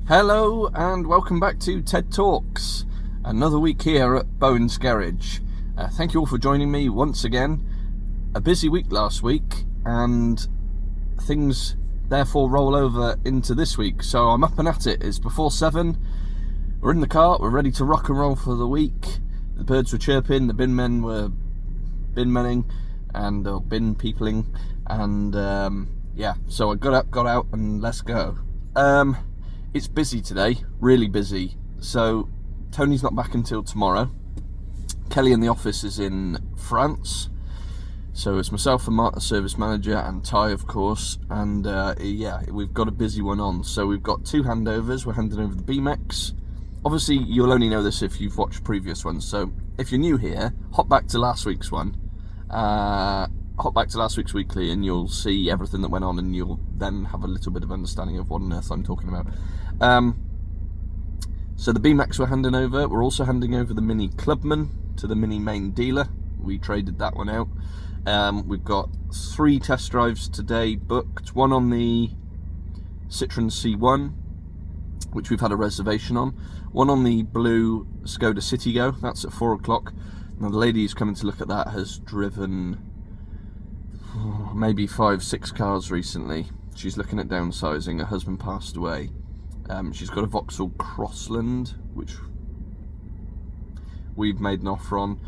Hello and welcome back to TED Talks. Another week here at Bowen's Garage. Thank you all for joining me once again. A busy week last week and things therefore roll over into this week. So I'm up and at it. It's before 7. We're in the car. We're ready to rock and roll for the week. The birds were chirping. The bin men were bin menning and bin peopling. And so I got out and let's go. It's busy today, really busy. So Tony's not back until tomorrow. Kelly in the office is in France. So it's myself and Mark, the service manager, and Ty, of course. And we've got a busy one on. So we've got 2 handovers. We're handing over the BMX. Obviously, you'll only know this if you've watched previous ones. So if you're new here, hop back to last week's one. Hop back to last week's weekly and you'll see everything that went on, and you'll then have a little bit of understanding of what on earth I'm talking about. So the BMAX we're handing over. We're also handing over the Mini Clubman to the Mini main dealer. We traded that one out. We've got 3 test drives today booked. One on the Citroen C1, which we've had a reservation on. One on the blue Skoda Citigo, that's at 4 o'clock. Now the lady who's coming to look at that has driven maybe 5-6 cars recently. She's looking at downsizing. Her husband passed away. She's got a Vauxhall Crossland, which we've made an offer on,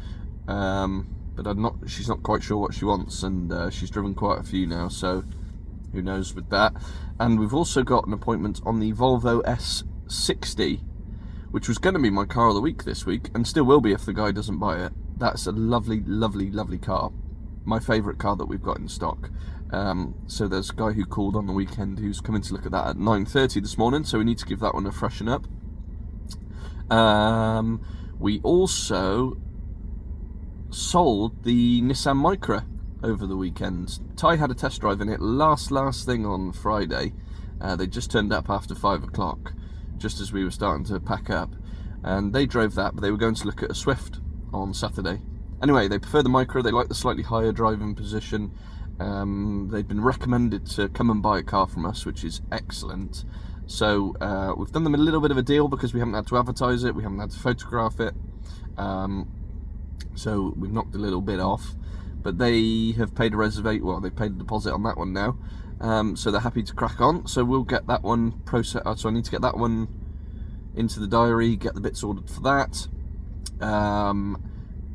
but she's not quite sure what she wants, and she's driven quite a few now, so who knows with that. And we've also got an appointment on the Volvo S60, which was going to be my car of the week this week, and still will be if the guy doesn't buy it. That's a lovely, lovely, lovely car. My favourite car that we've got in stock. So there's a guy who called on the weekend who's coming to look at that at 9:30 this morning, so we need to give that one a freshen up. We also sold the Nissan Micra over the weekend. Ty had a test drive in it last thing on Friday. They just turned up after 5 o'clock, just as we were starting to pack up, and they drove that, but they were going to look at a Swift on Saturday. Anyway, they prefer the Micra. They like the slightly higher driving position. They've been recommended to come and buy a car from us, which is excellent. So we've done them a little bit of a deal because we haven't had to advertise it, we haven't had to photograph it. So we've knocked a little bit off, but they have paid a reservation. Well, they paid a deposit on that one now, so they're happy to crack on. So we'll get that one processed. So I need to get that one into the diary, get the bits ordered for that.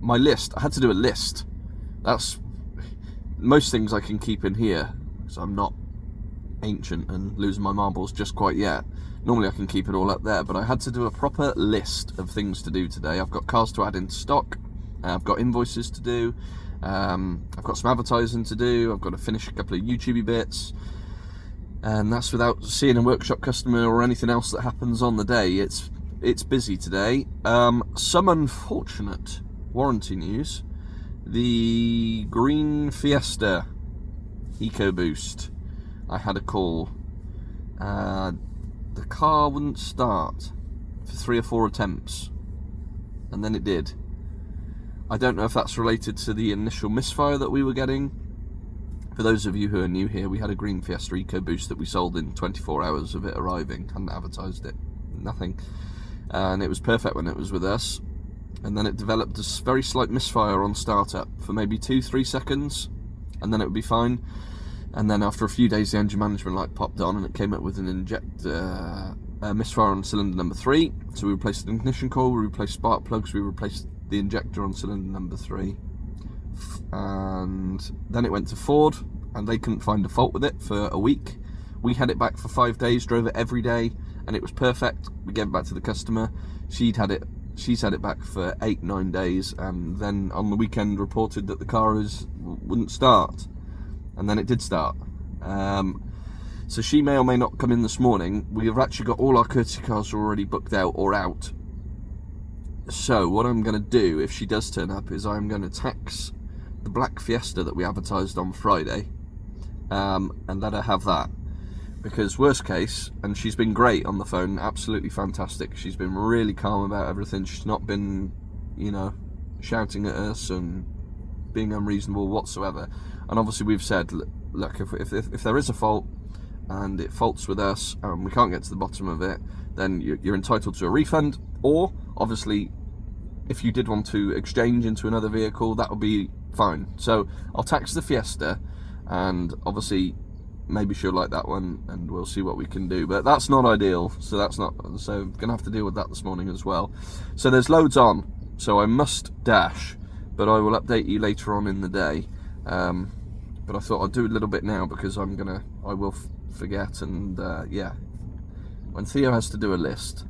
My list, I had to do a list. That's most things I can keep in here because I'm not ancient and losing my marbles just quite yet. Normally I can keep it all up there, but I had to do a proper list of things to do today. I've got cars to add into stock, I've got invoices to do, I've got some advertising to do, I've got to finish a couple of YouTube bits, and that's without seeing a workshop customer or anything else that happens on the day. It's busy today. Some unfortunate warranty news. The green Fiesta EcoBoost, I had a call. The car wouldn't start for 3 or 4 attempts, and then it did. I don't know if that's related to the initial misfire that we were getting. For those of you who are new here, we had a green Fiesta EcoBoost that we sold in 24 hours of it arriving. Hadn't advertised it, nothing, and it was perfect when it was with us. And then it developed a very slight misfire on startup for maybe 2-3 seconds, and then it would be fine. And then after a few days, the engine management light popped on, and it came up with an misfire on cylinder number 3. So we replaced the ignition coil, we replaced spark plugs, we replaced the injector on cylinder number 3. And then it went to Ford, and they couldn't find a fault with it for a week. We had it back for 5 days, drove it every day, and it was perfect. We gave it back to the customer. She's had it back for 8-9 days, and then on the weekend reported that the car wouldn't start, and then it did start. So she may or may not come in this morning. We have actually got all our courtesy cars already booked out or out. So what I'm going to do if she does turn up is I'm going to tax the black Fiesta that we advertised on Friday, and let her have that. Because worst case, and she's been great on the phone, absolutely fantastic. She's been really calm about everything. She's not been, shouting at us and being unreasonable whatsoever. And obviously we've said, look, if there is a fault, and it faults with us and we can't get to the bottom of it, then you're entitled to a refund. Or obviously, if you did want to exchange into another vehicle, that would be fine. So I'll tax the Fiesta, and obviously maybe she'll like that one, and we'll see what we can do. But that's not ideal, so gonna have to deal with that this morning as well. So there's loads on, so I must dash, but I will update you later on in the day. But I thought I'd do a little bit now because I will forget, and yeah, when Theo has to do a list,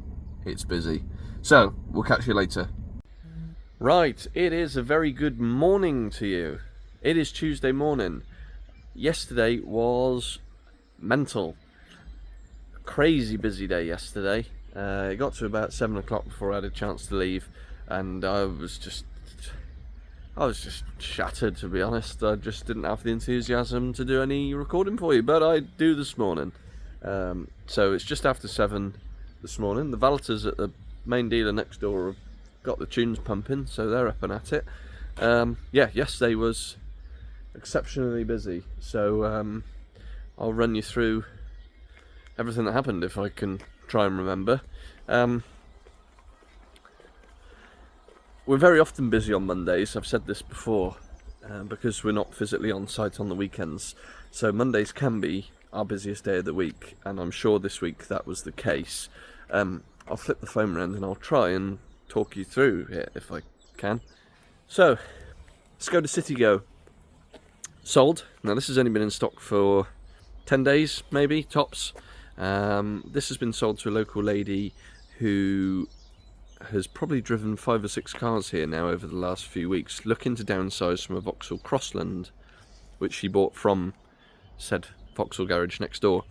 it's busy. So we'll catch you later. Right, it is a very good morning to you. It is Tuesday morning. Yesterday was mental. Crazy busy day yesterday. It got to about 7 o'clock before I had a chance to leave, and I was just shattered, to be honest. I just didn't have the enthusiasm to do any recording for you, but I do this morning. So it's just after 7 this morning. The valeters at the main dealer next door have got the tunes pumping, so they're up and at it. Yeah, yesterday was exceptionally busy, so I'll run you through everything that happened if I can try and remember. We're very often busy on Mondays, I've said this before, because we're not physically on site on the weekends, so Mondays can be our busiest day of the week, and I'm sure this week that was the case. I'll flip the phone around and I'll try and talk you through it if I can. So, let's go to CityGo. Sold. Now this has only been in stock for 10 days, maybe, tops. This has been sold to a local lady who has probably driven 5 or 6 cars here now over the last few weeks, looking to downsize from a Vauxhall Crossland, which she bought from said Vauxhall garage next door.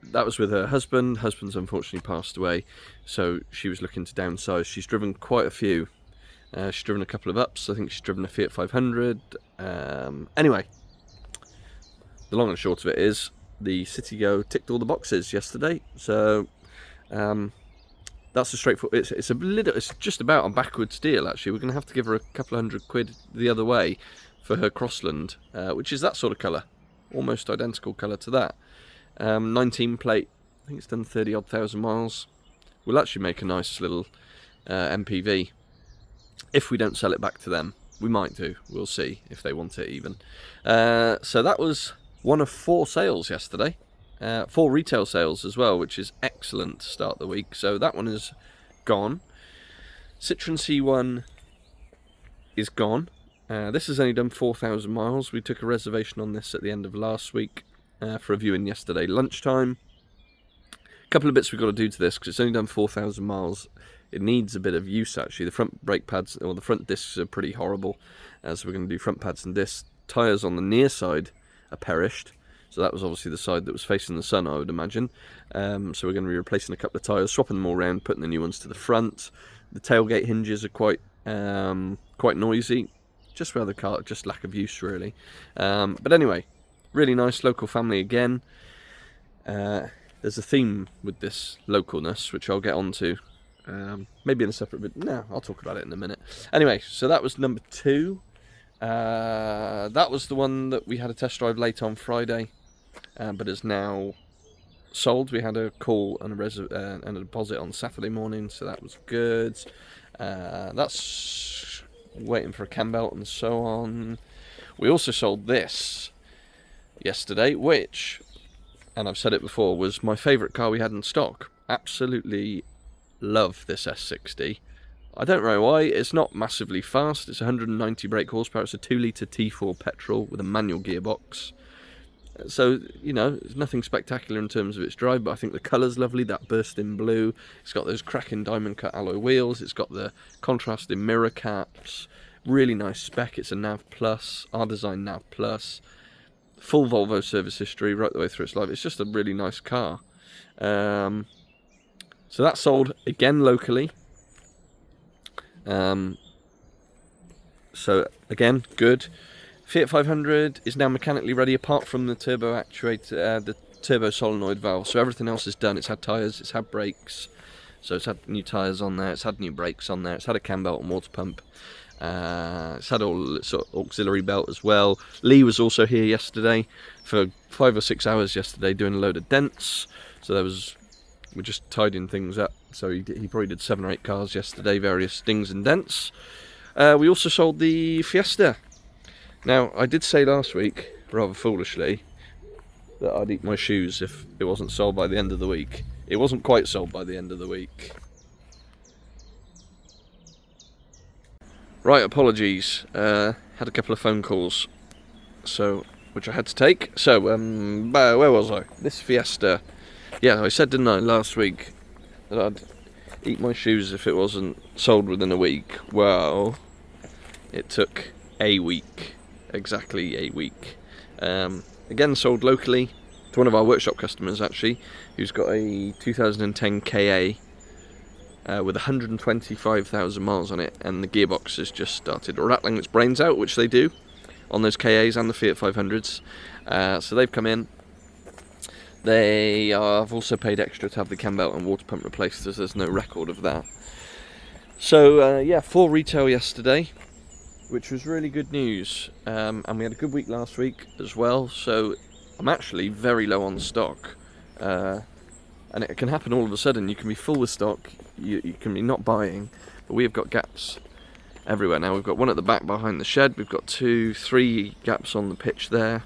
That was with her husband. Husband's unfortunately passed away, so she was looking to downsize. She's driven quite a few. She's driven a couple of ups. I think she's driven a Fiat 500. Anyway, the long and short of it is the CityGo ticked all the boxes yesterday. So that's a straightforward. It's just about a backwards deal actually. We're going to have to give her a couple of £100 the other way for her Crossland, which is that sort of colour, almost identical colour to that. 19 plate, I think it's done 30 odd thousand miles. We'll actually make a nice little MPV if we don't sell it back to them. We might do, we'll see if they want it even. So that was one of 4 sales yesterday, 4 retail sales as well, which is excellent to start the week. So that one is gone. Citroen C1 is gone. This has only done 4,000 miles. We took a reservation on this at the end of last week for a viewing yesterday lunchtime. A couple of bits we've got to do to this because it's only done 4,000 miles. It needs a bit of use actually. The front brake pads, or the front discs, are pretty horrible, so we're going to do front pads and discs. Tyres on the near side are perished, so that was obviously the side that was facing the sun, I would imagine. So we're going to be replacing a couple of tyres, swapping them all around, putting the new ones to the front. The tailgate hinges are quite noisy, just where the car, just lack of use really. But anyway, really nice local family again. There's a theme with this localness, which I'll get onto maybe in a separate bit. No, I'll talk about it in a minute. Anyway, so that was number 2. That was the one that we had a test drive late on Friday, but is now sold. We had a call and a deposit on Saturday morning, so that was good. That's waiting for a cam belt and so on. We also sold this yesterday, which, and I've said it before, was my favourite car we had in stock. Absolutely love this S60. I don't know why. It's not massively fast. It's 190 brake horsepower. It's a 2-litre T4 petrol with a manual gearbox. So, you know, it's nothing spectacular in terms of its drive, but I think the colour's lovely, that bursting blue. It's got those cracking diamond cut alloy wheels. It's got the contrasting mirror caps. Really nice spec. It's a Nav Plus, R-Design Nav Plus. Full Volvo service history right the way through its life. It's just a really nice car. So that's sold again locally. So again, good. Fiat 500 is now mechanically ready, apart from the turbo actuator, the turbo solenoid valve. So everything else is done. It's had tyres, it's had brakes, so it's had new tyres on there, it's had new brakes on there, it's had a cam belt and water pump. It's had all its sort of auxiliary belt as well. Lee was also here yesterday for 5 or 6 hours yesterday doing a load of dents. So we're just tidying things up. So he probably did 7 or 8 cars yesterday, various dings and dents. We also sold the Fiesta. Now, I did say last week, rather foolishly, that I'd eat my shoes if it wasn't sold by the end of the week. It wasn't quite sold by the end of the week. Right, apologies. Had a couple of phone calls, which I had to take. So, where was I? This Fiesta. Yeah, I said, didn't I, last week, that I'd eat my shoes if it wasn't sold within a week. Well, it took a week. Exactly a week. Again, sold locally to one of our workshop customers, actually, who's got a 2010 KA with 125,000 miles on it, and the gearbox has just started rattling its brains out, which they do on those KAs and the Fiat 500s. So they've come in. They have also paid extra to have the cam belt and water pump replaced, as there's no record of that. So yeah, 4 retail yesterday, which was really good news. And we had a good week last week as well, so I'm actually very low on stock. And it can happen all of a sudden. You can be full with stock, you can be not buying, but we have got gaps everywhere now. We've got one at the back behind the shed, we've got 2, 3 gaps on the pitch there.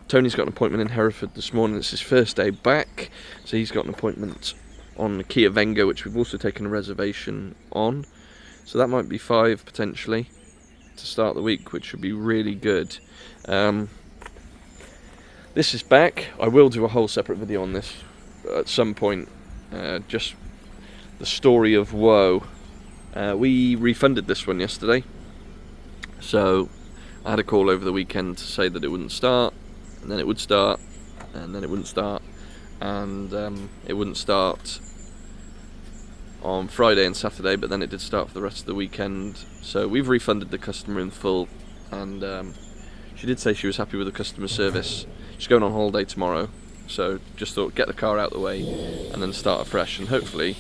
Tony's got an appointment in Hereford this morning. It's his first day back, so he's got an appointment on the Kia Venga, which we've also taken a reservation on. So that might be 5 potentially to start the week, which would be really good. This is back. I will do a whole separate video on this at some point. Just the story of woe. We refunded this one yesterday, so I had a call over the weekend to say that it wouldn't start, and then it would start, and then it wouldn't start, and it wouldn't start on Friday and Saturday, but then it did start for the rest of the weekend. So we've refunded the customer in full, and she did say she was happy with the customer service. She's going on holiday tomorrow, so just thought get the car out of the way and then start afresh, and hopefully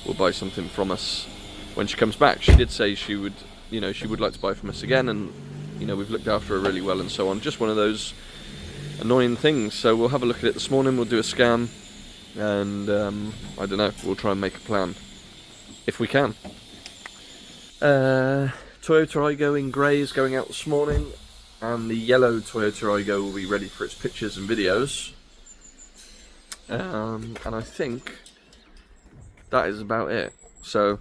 will buy something from us when she comes back. She did say she would like to buy from us again, and we've looked after her really well and so on. Just one of those annoying things. So we'll have a look at it this morning. We'll do a scan, and I don't know, we'll try and make a plan if we can. Toyota Aygo in grey is going out this morning, and the yellow Toyota Aygo will be ready for its pictures and videos. And I think that is about it. So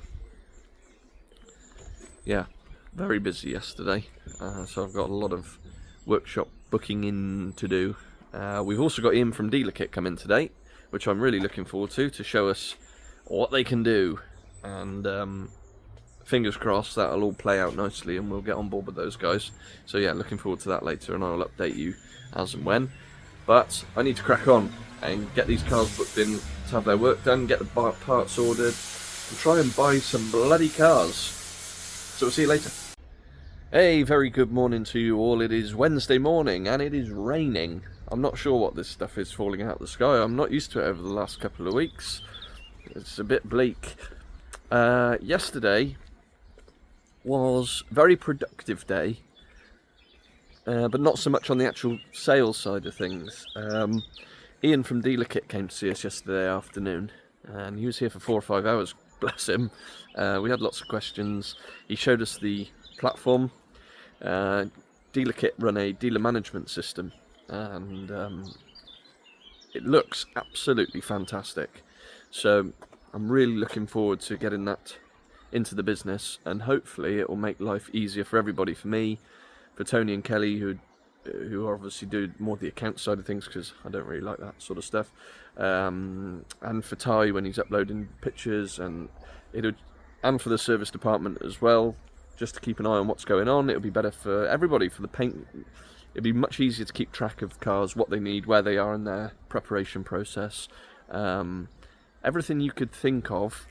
yeah, very busy yesterday. So I've got a lot of workshop booking in to do. We've also got Ian from Dealer Kit come in today, which I'm really looking forward to show us what they can do. And fingers crossed that'll all play out nicely and we'll get on board with those guys. So yeah, looking forward to that later, and I'll update you as and when. But I need to crack on and get these cars booked in to have their work done, get the parts ordered, and try and buy some bloody cars. So we'll see you later. Hey, very good morning to you all. It is Wednesday morning and it is raining. I'm not sure what this stuff is falling out of the sky. I'm not used to it over the last couple of weeks. It's a bit bleak. Yesterday was a very productive day, but not so much on the actual sales side of things. Ian from Dealer Kit came to see us yesterday afternoon, and he was here for 4 or 5 hours, bless him. We had lots of questions. He showed us the platform. Dealer Kit run a dealer management system, and it looks absolutely fantastic. So I'm really looking forward to getting that into the business, and hopefully it will make life easier for everybody, for me, for Tony and Kelly, who obviously do more the account side of things, because I don't really like that sort of stuff, and for Ty when he's uploading pictures, and for the service department as well, just to keep an eye on what's going on. It'll be better for everybody, for the paint. It'll be much easier to keep track of cars, what they need, where they are in their preparation process. Everything you could think of,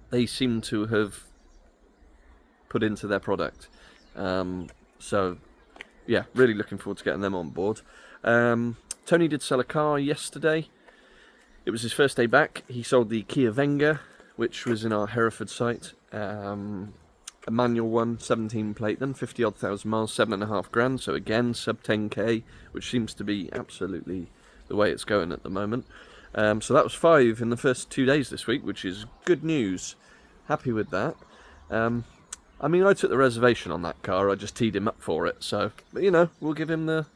they seem to have put into their product. So yeah, really looking forward to getting them on board. Tony did sell a car yesterday. It was his first day back. He sold the Kia Venga, which was in our Hereford site. a manual one, 17 plate, then 50 odd thousand miles, 7.5 grand, so again sub 10k, which seems to be absolutely the way it's going at the moment. So that was 5 in the first 2 days this week, which is good news. Happy with that. I mean, I took the reservation on that car. I just teed him up for it. So, but you know, we'll give him the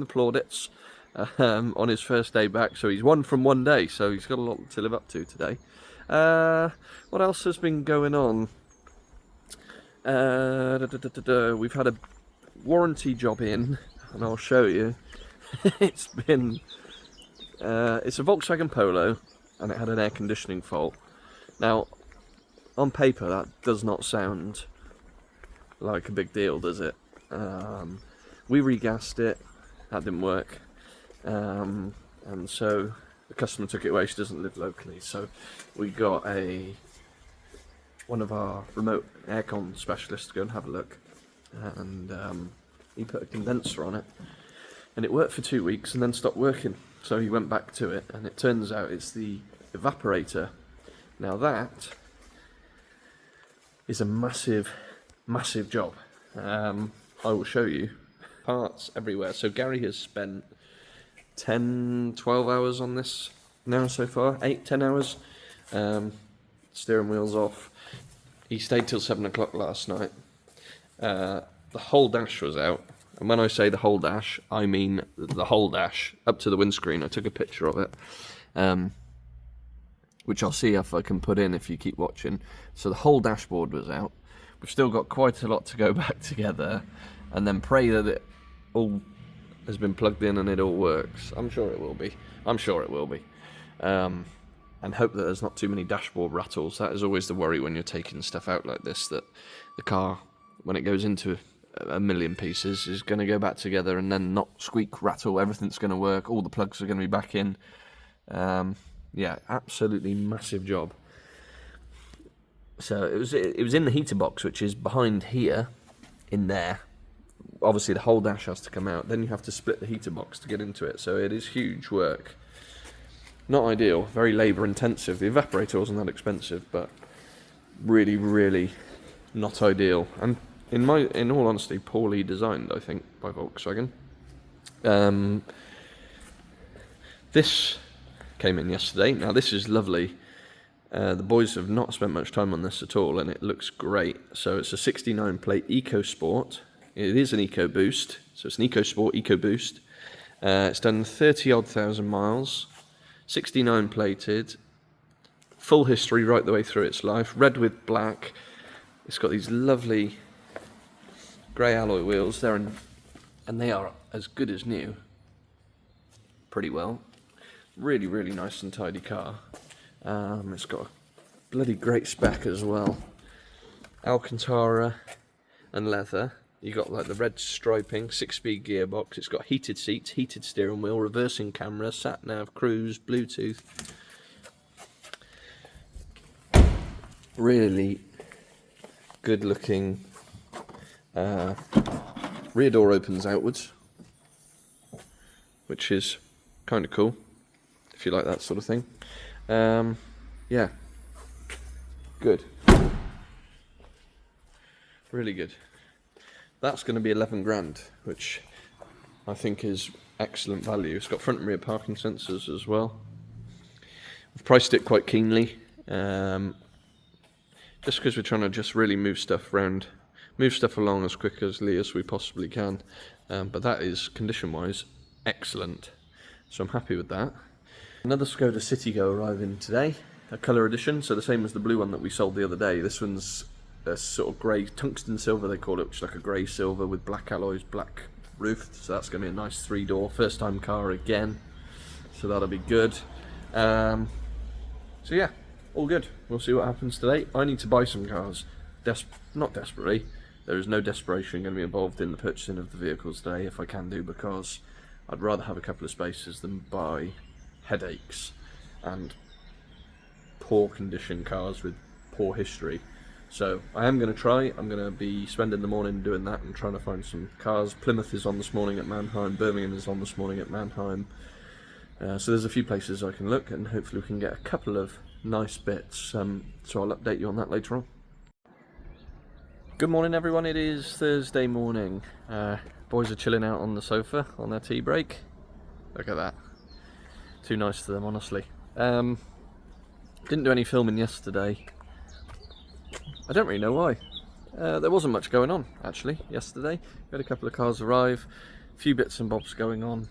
plaudits on his first day back. So he's 1 from 1 day. So he's got a lot to live up to today. What else has been going on? We've had a warranty job in, and I'll show you. It's a Volkswagen Polo, and it had an air conditioning fault. Now, on paper, that does not sound like a big deal, does it? We regassed it, that didn't work, and so the customer took it away. She doesn't live locally, so we got one of our remote aircon specialists to go and have a look, and he put a condenser on it, and it worked for 2 weeks and then stopped working. So he went back to it, and it turns out it's the evaporator. Now that is a massive, massive job. I will show you parts everywhere. So Gary has spent 10, 12 hours on this now so far, 8, 10 hours. Steering wheel's off. He stayed till 7 o'clock last night. The whole dash was out. And when I say the whole dash, I mean the whole dash, up to the windscreen. I took a picture of it, which I'll see if I can put in if you keep watching. So the whole dashboard was out. We've still got quite a lot to go back together, and then pray that it all has been plugged in and it all works. I'm sure it will be. And hope that there's not too many dashboard rattles. That is always the worry when you're taking stuff out like this, that the car, when it goes into a million pieces, is going to go back together and then not squeak, rattle. Everything's going to work. All the plugs are going to be back in. Yeah, absolutely massive job. So it was in the heater box, which is behind here, in there. Obviously the whole dash has to come out. Then you have to split the heater box to get into it. So it is huge work. Not ideal. Very labour intensive. The evaporator wasn't that expensive, but really, really not ideal. And in all honesty, poorly designed, I think, by Volkswagen. This came in yesterday. Now this is lovely. The boys have not spent much time on this at all, and it looks great. So it's a 69 plate EcoSport. It is an EcoBoost, so it's an EcoSport EcoBoost. It's done 30 odd thousand miles, 69 plated, full history right the way through its life, red with black. It's got these lovely grey alloy wheels there, and they are as good as new. Pretty well. Really, really nice and tidy car. It's got a bloody great spec as well. Alcantara and leather. You got like the red striping, 6-speed gearbox. It's got heated seats, heated steering wheel, reversing camera, sat nav, cruise, Bluetooth. Really good looking. Rear door opens outwards, which is kind of cool if you like that sort of thing. Yeah, good, really good. That's going to be 11 grand, which I think is excellent value. It's got front and rear parking sensors as well. We've priced it quite keenly, just because we're trying to just really move stuff around, move stuff along as quickly as we possibly can. But that is, condition-wise, excellent. So I'm happy with that. Another Skoda Citigo arriving today, a colour edition, so the same as the blue one that we sold the other day. This one's a sort of grey, tungsten silver they call it, which is like a grey silver with black alloys, black roof. So that's going to be a nice 3-door, first time car again. So that'll be good. So yeah, all good. We'll see what happens today. I need to buy some cars. Not desperately. There is no desperation going to be involved in the purchasing of the vehicles today, if I can do, because I'd rather have a couple of spaces than buy headaches and poor condition cars with poor history. So I am going to try. I'm going to be spending the morning doing that and trying to find some cars. Plymouth is on this morning at Mannheim. Birmingham is on this morning at Mannheim. So there's a few places I can look, and hopefully we can get a couple of nice bits. So I'll update you on that later on. Good morning everyone, it is Thursday morning. Boys are chilling out on the sofa on their tea break. Look at that. Too nice to them, honestly. Didn't do any filming yesterday. I don't really know why. There wasn't much going on actually yesterday. We had a couple of cars arrive, a few bits and bobs going on.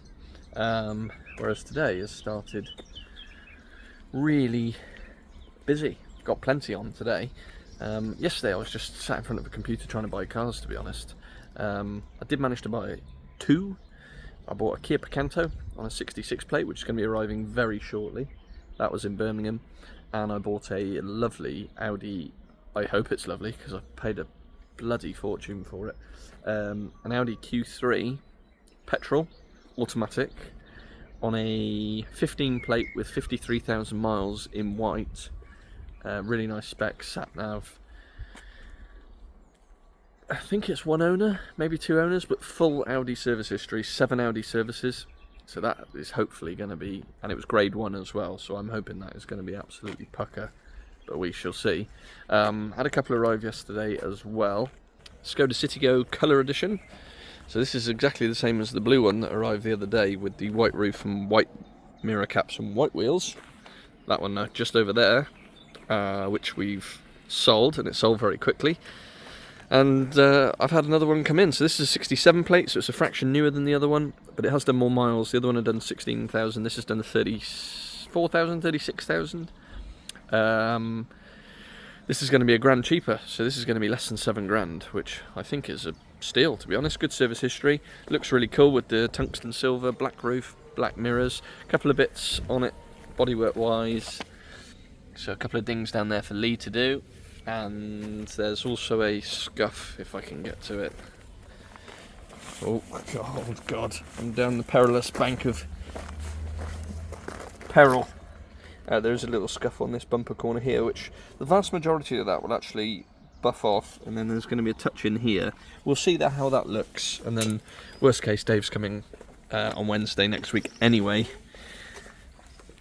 Whereas today has started really busy. Got plenty on today. Yesterday I was just sat in front of a computer trying to buy cars, to be honest. I did manage to buy two. I bought a Kia Picanto on a 66 plate, which is going to be arriving very shortly. That was in Birmingham. And I bought a lovely Audi, I hope it's lovely because I've paid a bloody fortune for it. An Audi Q3 petrol, automatic, on a 15 plate with 53,000 miles in white. Really nice spec, sat nav. I think it's one owner, maybe two owners, but full Audi service history, 7 Audi services. So that is hopefully going to be, and it was grade 1 as well, so I'm hoping that is going to be absolutely pucker, but we shall see. Had a couple arrive yesterday as well. Skoda Citigo Colour Edition. So this is exactly the same as the blue one that arrived the other day with the white roof and white mirror caps and white wheels. That one just over there. Which we've sold, and it sold very quickly. And I've had another one come in. So this is a 67 plate, so it's a fraction newer than the other one, but it has done more miles. The other one had done 16,000. This has done 34,000, 36,000. This is going to be a grand cheaper, so this is going to be less than 7 grand, which I think is a steal, to be honest. Good service history. Looks really cool with the tungsten silver, black roof, black mirrors. A couple of bits on it, bodywork wise. So a couple of dings down there for Lee to do, and there's also a scuff if I can get to it. Oh God, I'm down the perilous bank of peril. There's a little scuff on this bumper corner here, which the vast majority of that will actually buff off, and then there's going to be a touch in here. We'll see how that looks, and then worst case Dave's coming on Wednesday next week anyway.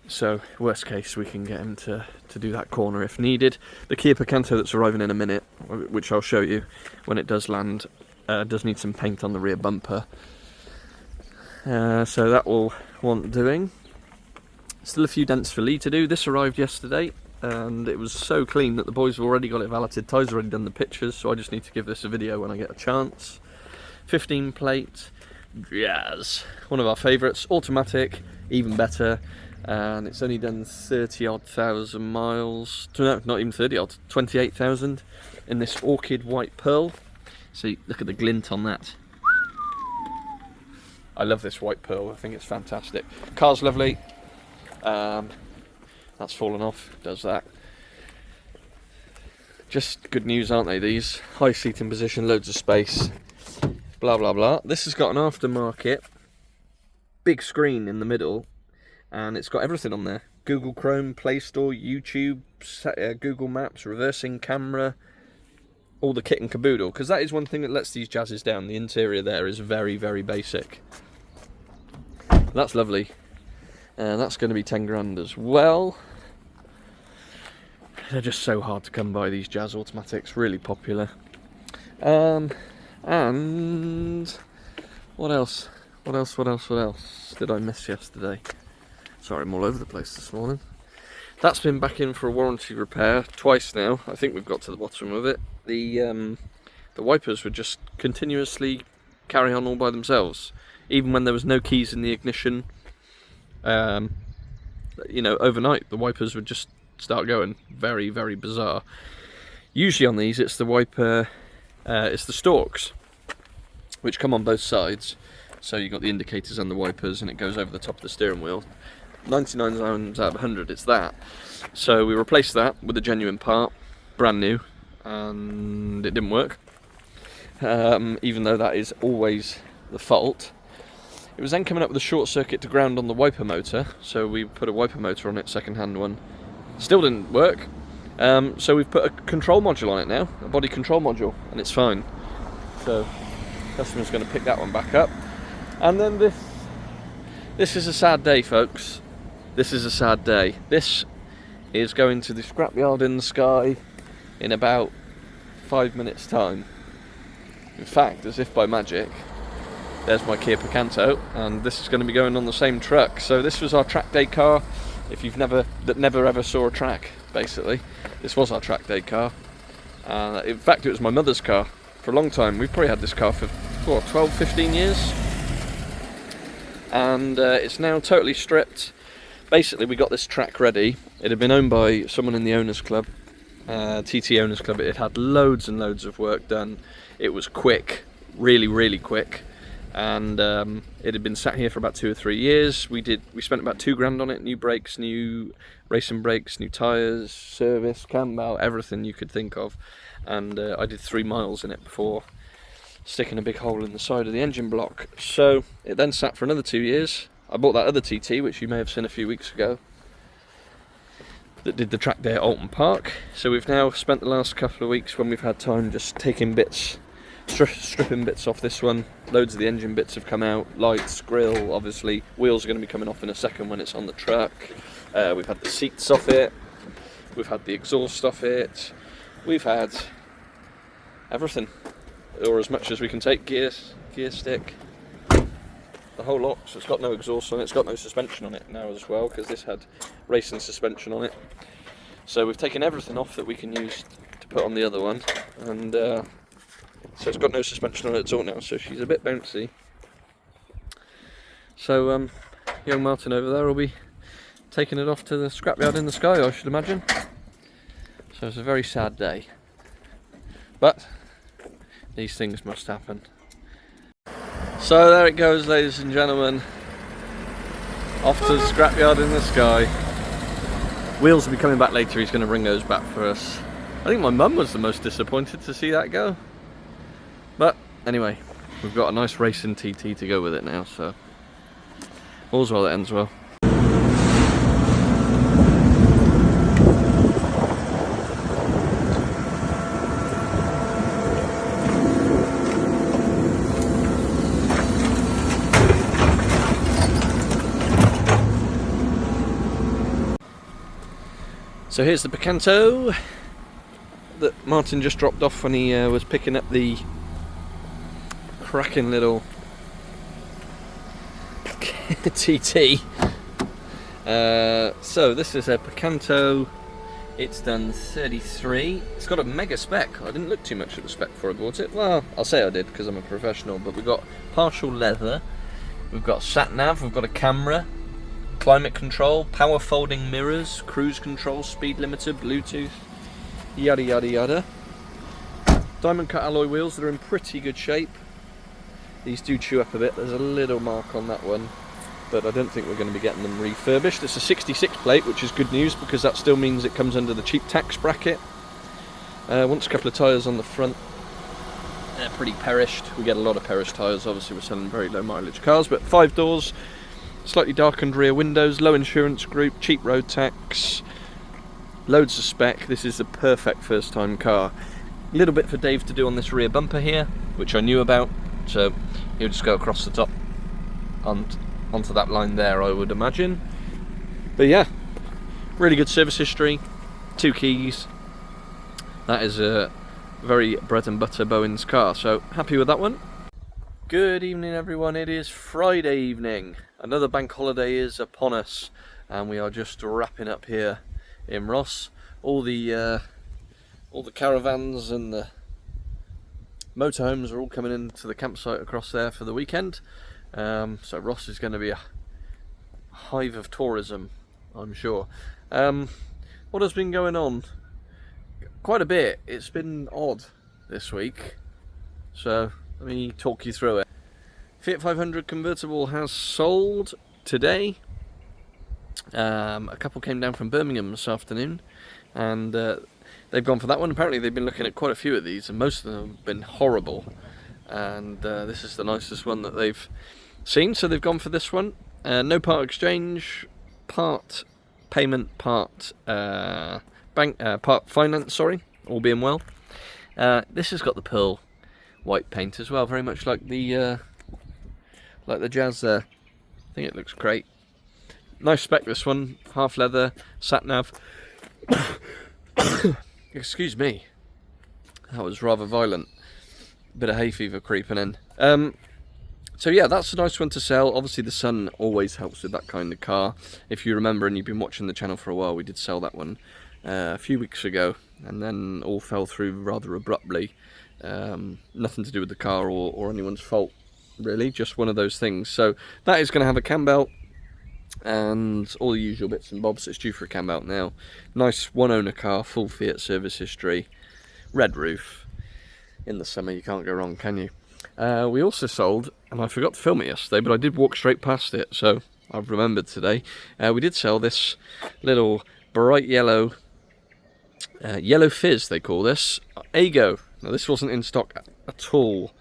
So, worst case, we can get him to do that corner if needed. The Kia Picanto that's arriving in a minute, which I'll show you when it does land, does need some paint on the rear bumper. So that will want doing. Still a few dents for Lee to do. This arrived yesterday, and it was so clean that the boys have already got it valeted. Ty's already done the pictures, so I just need to give this a video when I get a chance. 15 plate, Jazz. One of our favourites. Automatic, even better. And it's only done 30-odd thousand miles. No, not even 30-odd, 28,000 in this orchid white pearl. So look at the glint on that. I love this white pearl, I think it's fantastic. Car's lovely. That's fallen off, does that. Just good news, aren't they, these? High seating position, loads of space, blah blah blah. This has got an aftermarket big screen in the middle, and it's got everything on there. Google Chrome, Play Store, YouTube, Google Maps, reversing camera, all the kit and caboodle, because that is one thing that lets these Jazzes down. The interior there is very, very basic. That's lovely. That's going to be 10 grand as well. They're just so hard to come by, these Jazz automatics, really popular. And what else? What else did I miss yesterday? Sorry, I'm all over the place this morning. That's been back in for a warranty repair twice now. I think we've got to the bottom of it. The wipers would just continuously carry on all by themselves, even when there was no keys in the ignition. You know, overnight the wipers would just start going. Very, very bizarre. Usually on these, it's the wiper, it's the stalks, which come on both sides. So you've got the indicators and the wipers, and it goes over the top of the steering wheel. 99 times out of 100 it's that. So we replaced that with a genuine part, brand new, and it didn't work. Even though that is always the fault. It was then coming up with a short circuit to ground on the wiper motor, so we put a wiper motor on it, second-hand one. Still didn't work. So we've put a control module on it now, a body control module, and it's fine. So customer's going to pick that one back up. And then this is a sad day, folks. This is a sad day. This is going to the scrapyard in the sky in about 5 minutes time. In fact, as if by magic, there's my Kia Picanto, and this is going to be going on the same truck. So this was our track day car. If you've never ever saw a track, basically, this was our track day car. In fact, it was my mother's car for a long time. We've probably had this car for 12, 15 years. And it's now totally stripped. Basically, we got this track ready. It had been owned by someone in the owners club, TT owners club. It had loads and loads of work done. It was quick, really quick, and it had been sat here for about 2 or 3 years. We spent about £2,000 on it. New brakes, new racing brakes, new tyres, service, cam belt, everything you could think of. And I did 3 miles in it before sticking a big hole in the side of the engine block. So it then sat for another 2 years. I bought that other TT, which you may have seen a few weeks ago, that did the track day at Alton Park. So we've now spent the last couple of weeks, when we've had time, just taking bits, stripping bits off this one. Loads of the engine bits have come out, lights, grille, obviously. Wheels are going to be coming off in a second when it's on the truck. We've had the seats off it, we've had the exhaust off it, we've had everything, or as much as we can take. Gear stick, the whole lot. So it's got no exhaust on it, it's got no suspension on it now as well, because this had racing suspension on it. So we've taken everything off that we can use to put on the other one, and so it's got no suspension on it at all now, so she's a bit bouncy. So young Martin over there will be taking it off to the scrapyard in the sky, I should imagine. So it's a very sad day, but these things must happen. So there it goes, ladies and gentlemen, off to the scrapyard in the sky. Wheels will be coming back later, he's going to bring those back for us. I think my mum was the most disappointed to see that go. But anyway, we've got a nice racing TT to go with it now, so all's well that ends well. So here's the Picanto that Martin just dropped off when he was picking up the cracking little TT. So this is a Picanto. It's done 33. It's got a mega spec. I didn't look too much at the spec before I bought it. Well, I'll say I did because I'm a professional, but we've got partial leather, we've got sat nav, we've got a camera, climate control, power folding mirrors, cruise control, speed limiter, Bluetooth, yada yada yada. Diamond cut alloy wheels that are in pretty good shape. These do chew up a bit. There's a little mark on that one, but I don't think we're going to be getting them refurbished. It's a 66 plate, which is good news because that still means it comes under the cheap tax bracket. Once a couple of tyres on the front. They're pretty perished. We get a lot of perished tyres, obviously we're selling very low mileage cars, but 5 doors, slightly darkened rear windows, low insurance group, cheap road tax, loads of spec. This is the perfect first time car. A little bit for Dave to do on this rear bumper here, which I knew about, so he'll just go across the top onto that line there, I would imagine. But yeah, really good service history, 2 keys. That is a very bread and butter Bowen's car, so happy with that one. Good evening everyone, it is Friday evening. Another bank holiday is upon us, and we are just wrapping up here in Ross. All the caravans and the motorhomes are all coming into the campsite across there for the weekend. So Ross is going to be a hive of tourism, I'm sure. What has been going on? Quite a bit. It's been odd this week, so let me talk you through it. Fiat 500 convertible has sold today. A couple came down from Birmingham this afternoon, and they've gone for that one. Apparently they've been looking at quite a few of these, and most of them have been horrible, and this is the nicest one that they've seen, so they've gone for this one. No part exchange, part payment, part part finance, sorry, all being well. This has got the pearl white paint as well, very much like the Jazz there. I think it looks great. Nice spec this one, half leather, sat nav. Excuse me, that was rather violent. bit of hay fever creeping in. So yeah, that's a nice one to sell. Obviously the sun always helps with that kind of car. If you remember and you've been watching the channel for a while, we did sell that one a few weeks ago, and then all fell through rather abruptly. Nothing to do with the car or anyone's fault, really, just one of those things. So that is going to have a cam belt and all the usual bits and bobs. It's due for a cam belt now. Nice one owner car, full Fiat service history, red roof. In the summer you can't go wrong, can you? We also sold, and I forgot to film it yesterday, but I did walk straight past it, so I've remembered today. We did sell this little bright yellow yellow fizz, they call this, Ago. Now this wasn't in stock at all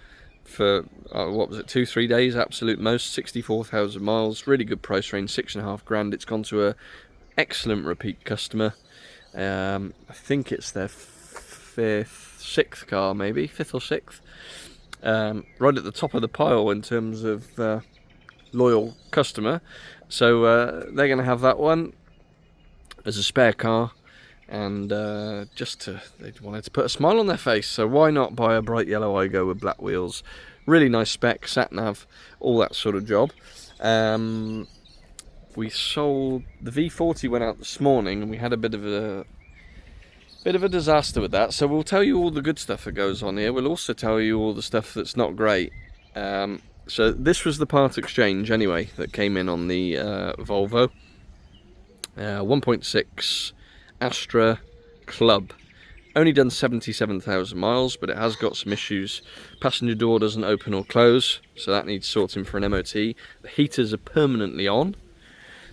for what was it, 2-3 days, absolute most. 64,000 miles, really good price range, 6.5 grand. It's gone to a excellent repeat customer. I think it's their sixth car, maybe fifth or sixth. Right at the top of the pile in terms of loyal customer. So they're going to have that one as a spare car, and they wanted to put a smile on their face, so why not buy a bright yellow Igo with black wheels. Really nice spec, sat nav, all that sort of job. We sold the V40, went out this morning, and we had a bit of a disaster with that. So we'll tell you all the good stuff that goes on here. We'll also tell you all the stuff that's not great. So this was the part exchange anyway that came in on the Volvo 1.6 Astra Club. Only done 77,000 miles, but it has got some issues. Passenger door doesn't open or close, so that needs sorting for an MOT. The heaters are permanently on,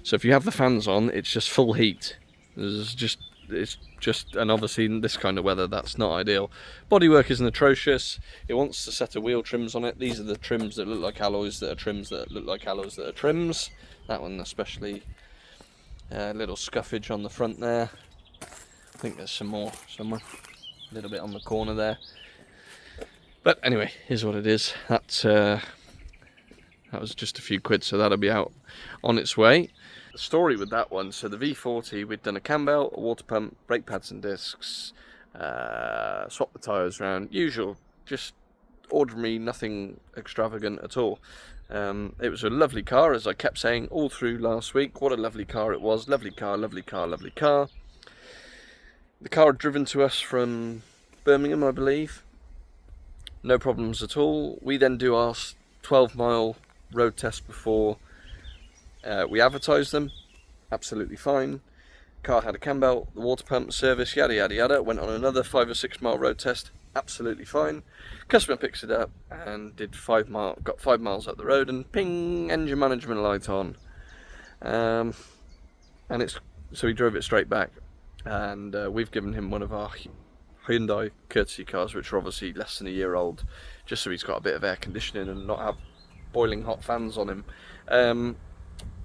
so if you have the fans on, it's just full heat. It's just, and obviously in this kind of weather, that's not ideal. Bodywork isn't atrocious. It wants a set of wheel trims on it. These are the trims that look like alloys that are trims that look like alloys that are trims. That one especially, a little scuffage on the front there. I think there's some more somewhere, a little bit on the corner there. But anyway, here's what it is. That was just a few quid, so that'll be out on its way. The story with that one, so the V40, we'd done a cam belt, a water pump, brake pads and discs, swapped the tyres around, usual, just ordinary, nothing extravagant at all. It was a lovely car, as I kept saying all through last week. What a lovely car it was. Lovely car, lovely car, lovely car. The car had driven to us from Birmingham, I believe. No problems at all. We then do our 12-mile road test before we advertised them. Absolutely fine. Car had a cam belt, the water pump, service, yada yada yada. Went on another 5 or 6 mile road test. Absolutely fine. Customer picks it up and got 5 miles up the road, and ping, engine management light on. So he drove it straight back. And we've given him one of our Hyundai courtesy cars, which are obviously less than a year old, just so he's got a bit of air conditioning and not have boiling hot fans on him. And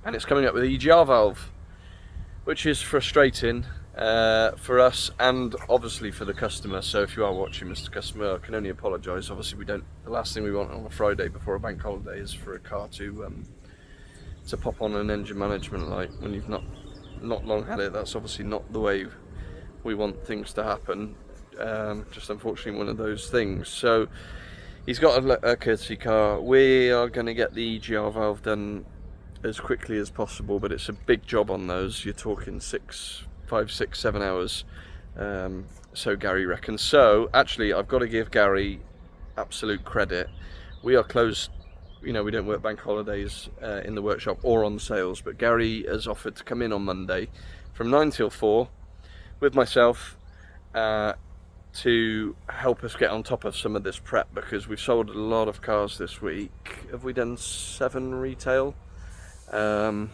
it's coming up with an EGR valve, which is frustrating for us and obviously for the customer. So if you are watching, Mr. Customer, I can only apologise. Obviously, the last thing we want on a Friday before a bank holiday is for a car to pop on an engine management light when you've not long had it. That's obviously not the way we want things to happen. Just unfortunately one of those things. So he's got a courtesy car. We are going to get the EGR valve done as quickly as possible, but it's a big job on those. You're talking 5, 6, 7 hours. So Gary reckons. So actually, I've got to give Gary absolute credit. We are closed. We don't work bank holidays in the workshop or on sales, but Gary has offered to come in on Monday from 9 till 4 with myself to help us get on top of some of this prep, because we've sold a lot of cars this week. Have we done 7 retail? And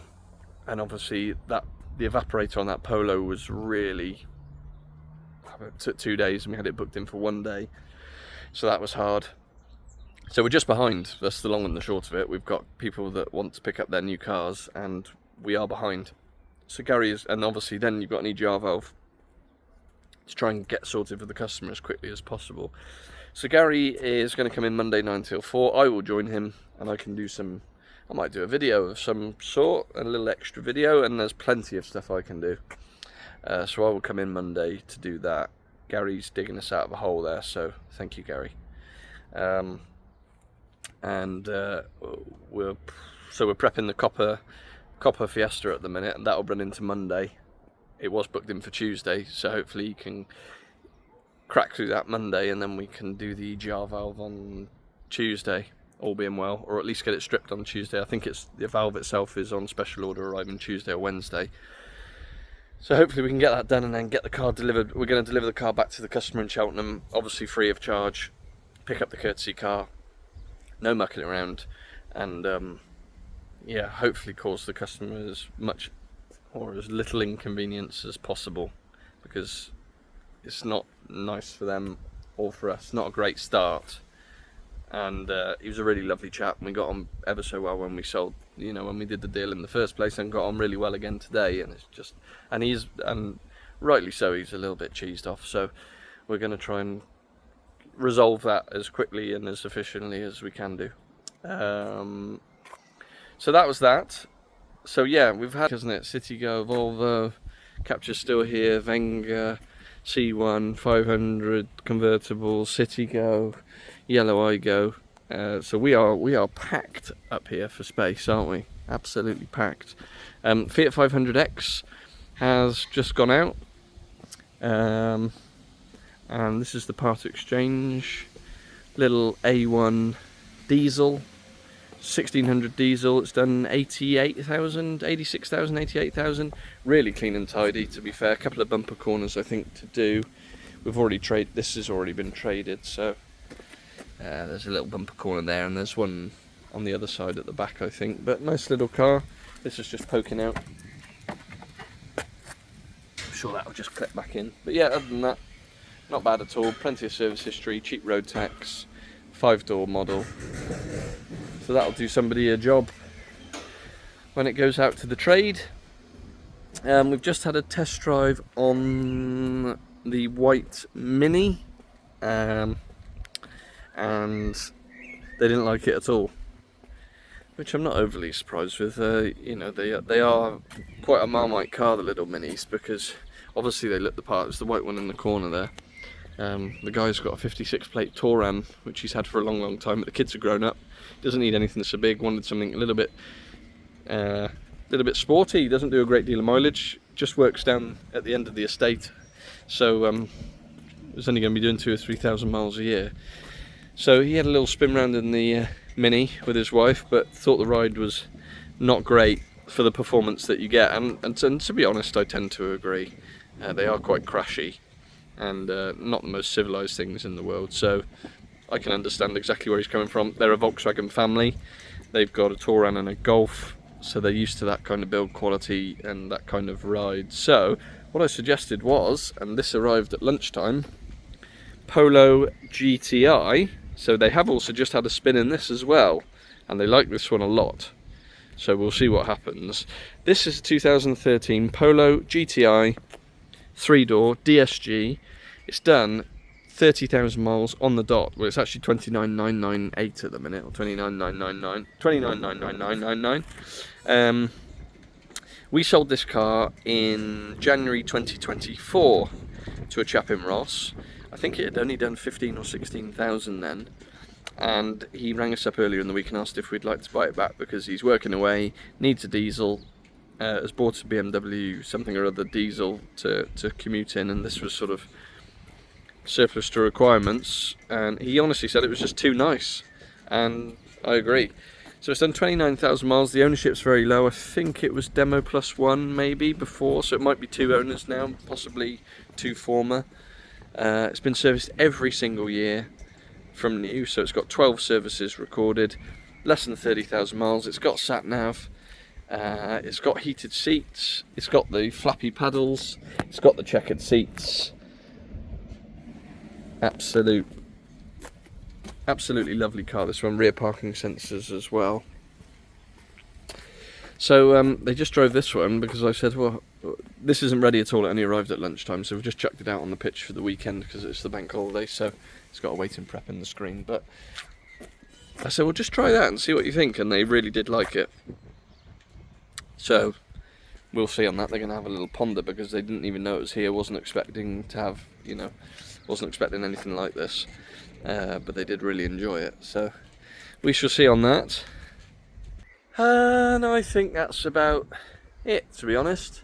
obviously the evaporator on that Polo was really, it took 2 days and we had it booked in for 1 day, so that was hard. So we're just behind. That's the long and the short of it. We've got people that want to pick up their new cars and we are behind. So Gary is, and obviously then you've got an EGR valve to try and get sorted for the customer as quickly as possible. So Gary is going to come in Monday 9 till 4. I will join him and I might do a video of some sort, a little extra video, and there's plenty of stuff I can do. So I will come in Monday to do that. Gary's digging us out of a hole there, so thank you, Gary. and we're prepping the copper Fiesta at the minute, and that'll run into Monday. It was booked in for Tuesday, so hopefully you can crack through that Monday, and then we can do the EGR valve on Tuesday, all being well, or at least get it stripped on Tuesday. I think the valve itself is on special order, arriving Tuesday or Wednesday. So hopefully we can get that done and then get the car delivered. We're going to deliver the car back to the customer in Cheltenham, obviously free of charge, pick up the courtesy car, no mucking around, and yeah, hopefully cause the customer as much or as little inconvenience as possible, because it's not nice for them or for us. Not a great start. And he was a really lovely chap, and we got on ever so well when we sold, when we did the deal in the first place, and got on really well again today. And it's just, and rightly so, he's a little bit cheesed off, so we're going to try and resolve that as quickly and as efficiently as we can do. So that was that. So yeah, we've had, isn't it, Citigo, Volvo, Capture's still here, Venga, C1, 500 convertible, Citigo, Yellow Igo. So we are packed up here for space, aren't we? Absolutely packed. Fiat 500X has just gone out, and this is the part exchange. Little A1 diesel, 1600 diesel. It's done 88,000, 86,000, 88,000. Really clean and tidy, to be fair. A couple of bumper corners, I think, to do. We've already traded. This has already been traded, so there's a little bumper corner there, and there's one on the other side at the back, I think. But nice little car. This is just poking out. I'm sure that'll just clip back in. But yeah, other than that, not bad at all. Plenty of service history, cheap road tax, 5-door model. So that'll do somebody a job when it goes out to the trade. We've just had a test drive on the white Mini, and they didn't like it at all, which I'm not overly surprised with. They are quite a Marmite car, the little Minis, because obviously they look the part. It's the white one in the corner there. The guy's got a 56 plate Touran, which he's had for a long time, but the kids are grown up. Doesn't need anything so big. Wanted something a little bit sporty. He doesn't do a great deal of mileage. Just works down at the end of the estate. So it's only going to be doing 2,000 or 3,000 miles a year. So he had a little spin round in the Mini with his wife, but thought the ride was not great for the performance that you get. And to be honest, I tend to agree. They are quite crashy, and not the most civilised things in the world. So I can understand exactly where he's coming from. They're a Volkswagen family. They've got a Touran and a Golf, so they're used to that kind of build quality and that kind of ride. So what I suggested was, and this arrived at lunchtime, Polo GTI. So they have also just had a spin in this as well, and they like this one a lot. So we'll see what happens. This is a 2013 Polo GTI 3-door DSG. It's done 30,000 miles on the dot. Well, it's actually 29,998 at the minute, or 29,999, 29,999. We sold this car in January 2024 to a chap in Ross. I think it had only done 15 or 16,000 then, and he rang us up earlier in the week and asked if we'd like to buy it back because he's working away, needs a diesel, has bought a BMW something or other diesel to commute in, and this was sort of surplus to requirements, and he honestly said it was just too nice, and I agree. So it's done 29,000 miles. The ownership's very low. I think it was demo plus one maybe before, so it might be 2 owners now, possibly 2 former. It's been serviced every single year from new, so it's got 12 services recorded, less than 30,000 miles. It's got sat nav, it's got heated seats, it's got the flappy paddles, it's got the checkered seats. Absolutely lovely car, this one. Rear parking sensors as well. So they just drove this one because I said, well, this isn't ready at all. It only arrived at lunchtime, so we've just chucked it out on the pitch for the weekend because it's the bank holiday, so it's got a waiting prep in the screen. But I said, well, just try that and see what you think, and they really did like it. So we'll see on that. They're going to have a little ponder because they didn't even know it was here. Wasn't expecting to have, Wasn't expecting anything like this, but they did really enjoy it. So we shall see on that. And I think that's about it, to be honest.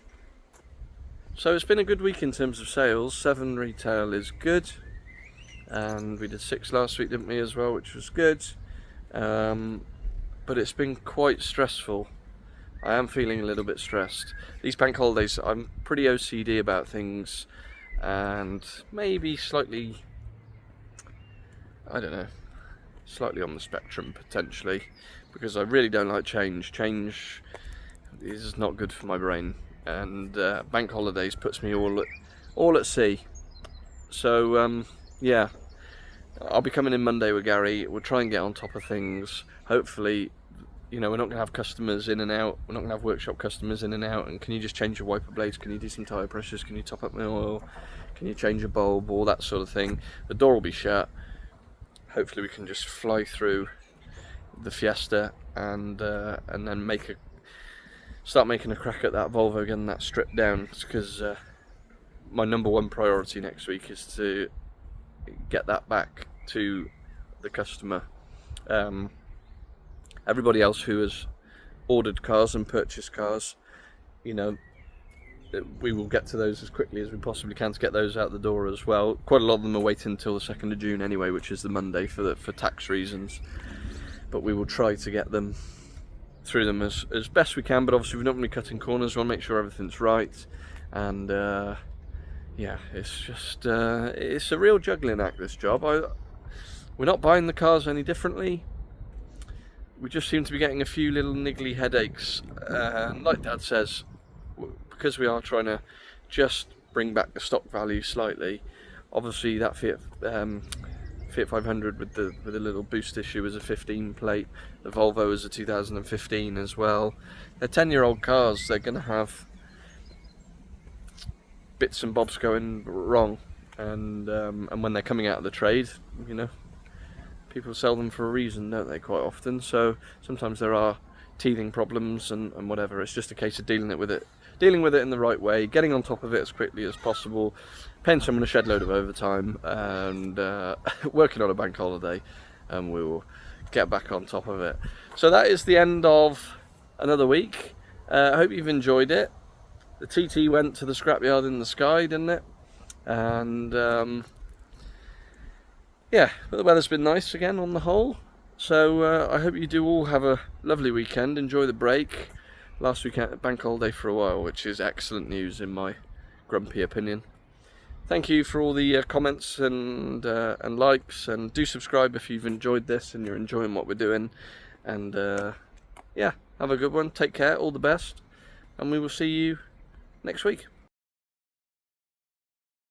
So it's been a good week in terms of sales. 7 retail is good, and we did 6 last week, didn't we, as well, which was good. But it's been quite stressful. I am feeling a little bit stressed. These bank holidays, I'm pretty OCD about things, and maybe slightly, I don't know, slightly on the spectrum potentially, because I really don't like change. Change is not good for my brain, and bank holidays puts me all at sea. So yeah, I'll be coming in Monday with Gary. We'll try and get on top of things. Hopefully, you know, we're not going to have customers in and out. We're not going to have workshop customers in and out. And can you just change your wiper blades? Can you do some tyre pressures? Can you top up my oil? Can you change a bulb? All that sort of thing. The door will be shut. Hopefully we can just fly through the Fiesta and then start making a crack at that Volvo, getting that stripped down. Because my number one priority next week is to get that back to the customer. Everybody else who has ordered cars and purchased cars, you know, we will get to those as quickly as we possibly can to get those out the door as well. Quite a lot of them are waiting until the 2nd of June anyway, which is the Monday for tax reasons. But we will try to get them through them as best we can. But obviously we're not going to be cutting corners. We want to make sure everything's right. And yeah, it's just it's a real juggling act, this job. We're not buying the cars any differently. We just seem to be getting a few little niggly headaches, and like Dad says, because we are trying to just bring back the stock value slightly. Obviously that Fiat 500 with the little boost issue is a 15 plate. The Volvo is a 2015 as well. They're 10-year-old cars. They're going to have bits and bobs going wrong, and when they're coming out of the trade, you know, people sell them for a reason, don't they, quite often. So sometimes there are teething problems and whatever. It's just a case of dealing with it in the right way, getting on top of it as quickly as possible, paying someone a shed load of overtime, and working on a bank holiday, and we will get back on top of it. So that is the end of another week. I hope you've enjoyed it. The TT went to the scrapyard in the sky, didn't it? And yeah, but the weather's been nice again on the whole. So I hope you do all have a lovely weekend. Enjoy the break. Last weekend, bank holiday for a while, which is excellent news in my grumpy opinion. Thank you for all the comments and likes, and do subscribe if you've enjoyed this and you're enjoying what we're doing. And yeah, have a good one. Take care. All the best, and we will see you next week.